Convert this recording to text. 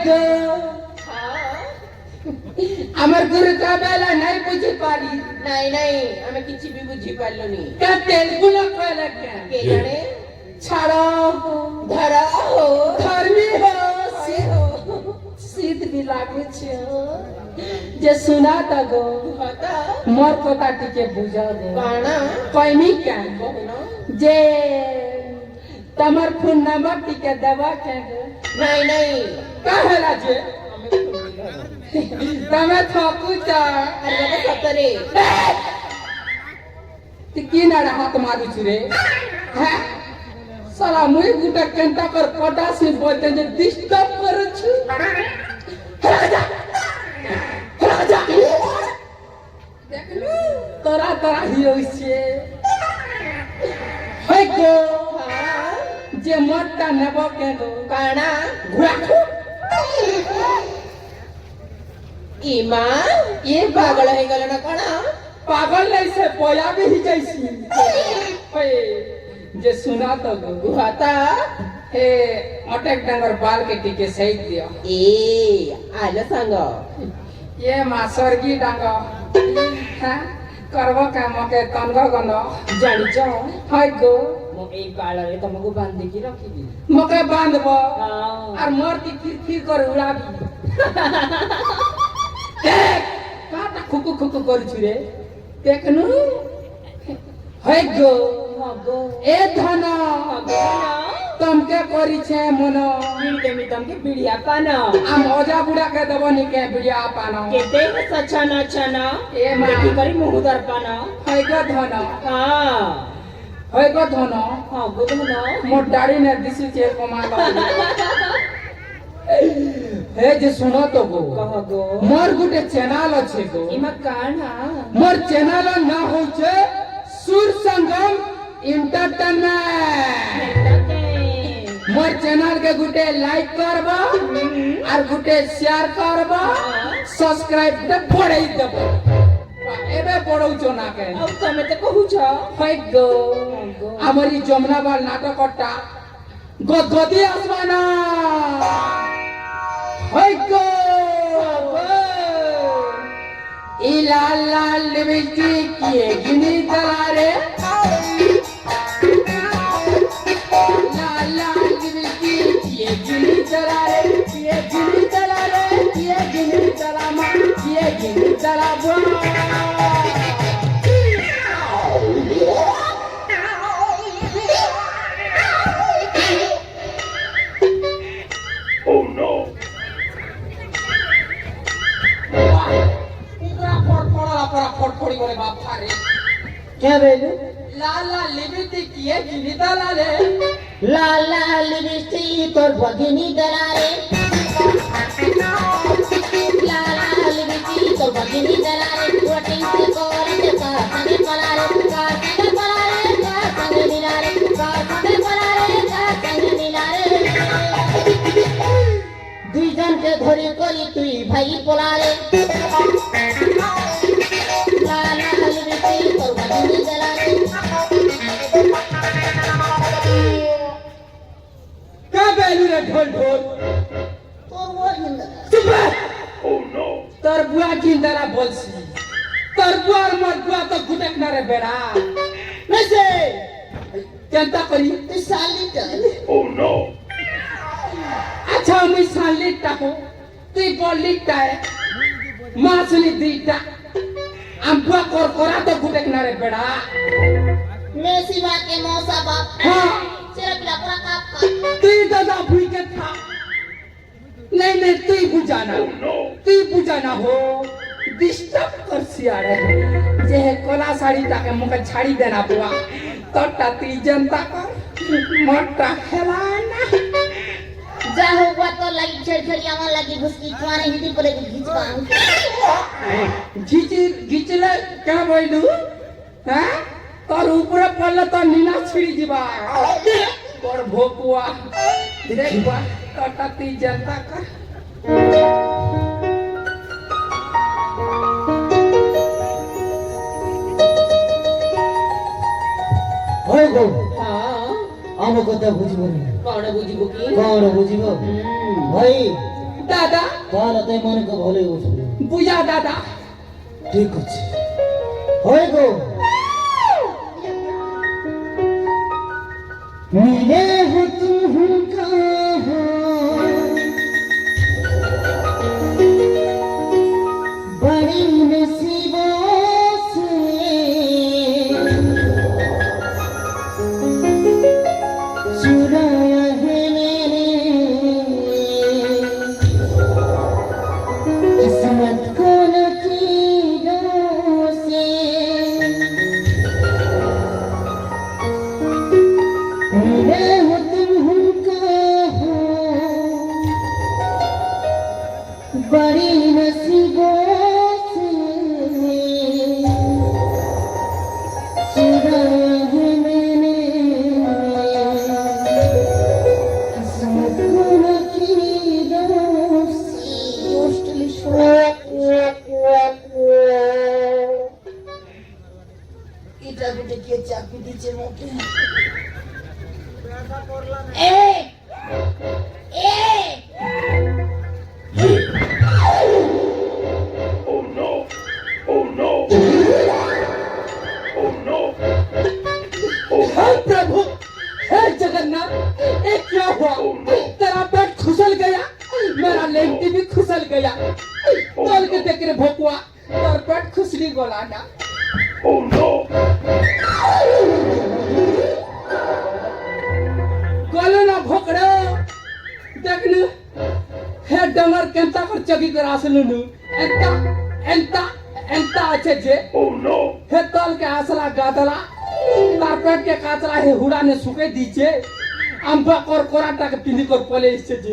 গো আমার গুরু কা বেলা নাই বুঝি পারি নাই নাই আমি কিছু भी বুঝি পারলনি কা তেলগুলো কইলা কে কে জানে ছাড়ো ধরা हो ধর্মী हो শীত भी লাগছে যে सुना ता गो কথা मोर কথা টিকে বুঝা গো কানা কইমি কেন বলো যে তোমার ফোন নাম্বার টিকে দেবা কেন নাই নাই কাহেলা যে તમે ઠોકુચા અરે બાબા સતરે તે કિનારે હાથ મારું છું રે હે સાલા મુઈ ગુટા કેંટા કર પટાસી બોલતે જે ડિસ્ટર્બ કરું છું રાજા દેખલું તરા તરા હિયો છે હે ગો જે મોટા નેબો કેનો કાણા ઘુઆખો ઈમા એ પાગળ હઈ ગયો ના કોણ पागल नहीं से पोया भी ही जैसी ओए जे सुना तो गुहाता हे अटक डंगर बाल के टीके सही दियो ए आलं सांग ये मासरगी डांग हां करबो काम के तनगो गनो જાણી છો हाय गो મો એ બાળરે તમગુ બાંધી રખીબી मके बांधबो હા और मोर की फिर कर उड़ाबी देख काटा खुकु खुकु कर छुरे देखनु हाय गो મગો ए धना મગો तमके करी छे मनो બીડી દેમી તમકે બીડી આપાનો आम ओजा बुढ़ा के दबनी के बिड़िया पानो કેતે સછાના છાના ए मा બેટી કરી મુહ દરપાનો हाय गो धन હા हाय गो धन હા ગુદનો मोर दाढ़ी ने दिसु छे कमालो हे जे सुनो तो गो કહ ગો मोर गुटे चैनल अछि गो ઈમાં કાના मोर चैनल ना होय छे सुर संगम एंटरटेनमेंट मोर चैनल के गुटे लाइक करबो और गुटे शेयर करबो सब्सक्राइब दे पड़ई देबो एबे पड़ौ छ ना के આવ તમે તો કહું છો हाय गो हमरी जमुनाबाल नाटकटा गदगदी आसमाना हाय गो इला लाल लिबिटी किए गिनी दलारे लाल लाल लिबिटी किए गिनी दलारे किए गिनी दलारे किए गिनी दलामा किए गिनी दलाबो फटफड़ी करे बाप थारे क्या बेलू लाल लाल लिबिटी किए गिनी दलारे लाल लाल लिपस्टिक तोर भगिनी दलारे लाल लाल लिपस्टिक तोर भगिनी दलारे वोटिंग से कोरते का संगे पलारे का संगे पलारे का संगे मिलारे का संगे पलारे का संगे मिलारे दुई जन के धरी करी तुई भाई पलारे लाल लाल लिपस्टिक तोर भगिनी दलारे क्या बेलू रे ढोल ढोल तोर वो हिंद चुप तोर बुआ जिंदरा बोलसी तोर बुआ और मोर बुआ तो गुटक ना रे बेड़ा नसे जनता करी तू साली चल अच्छा मैं सालिटा हो तू बोलिटा है मासली दीटा हम बुआ कोरा तो गुटक ना रे बेड़ा मैं सिवा के मौसा बाप हाँ सिर्फ लपड़ा का तू दादा भूल के था नहीं नहीं तू बुझाना तू बुझाना हो डिस्टर्ब कर सिया रे जे कोला साड़ी टाके मुके छाड़ी देना बुआ तो टाती जनता कर मोटा खेलाना जा हुआ तो लगी छेड़छड़िया में लगी घुसकी तुम्हारे हिंदी पर घिचवा घिचले क्या बोलू हैं तोर ऊपर पड़ले तो नीना छिड़ी जीवा और भोकुआ देखबा तो टाती जनता कर होय गो हाँ आम कथा बुझिबो कौन बुझिबो की कोन बुझिबो भाई দাদা তাহলে তাই মনকে ভালোই বসবে। বুঝা দাদা ঠিক আছে হয় গো मिले हो तुम कहाँ बड़ी नसीबों से चुराया है मैंने किस्मत को लकीरों से मिले हो तुम कहाँ बड़ी नसीबों से चुराया है मैंने किस्मत को लकीरों से এটা গুটে কে চাকরি দিচ্ছে মোকে हे प्रभु हे जगन्नाथ ये क्या हुआ तेरा पेट खुसल गया मेरा लेंटी भी खुसल गया तोल के देख रे भोकुआ और पेट खुसली गोलाना गोलो ना भोकड़ो देखनु हे डंगर केंता कर चगी कर आसलनु एंता एंता एंता अच्छे जे हे तोल के आसला गादला तार पेट के कातला हे हुड़ा ने सुके दीचे अंबा कर कोराटा के पिंदी कर पले इससे जे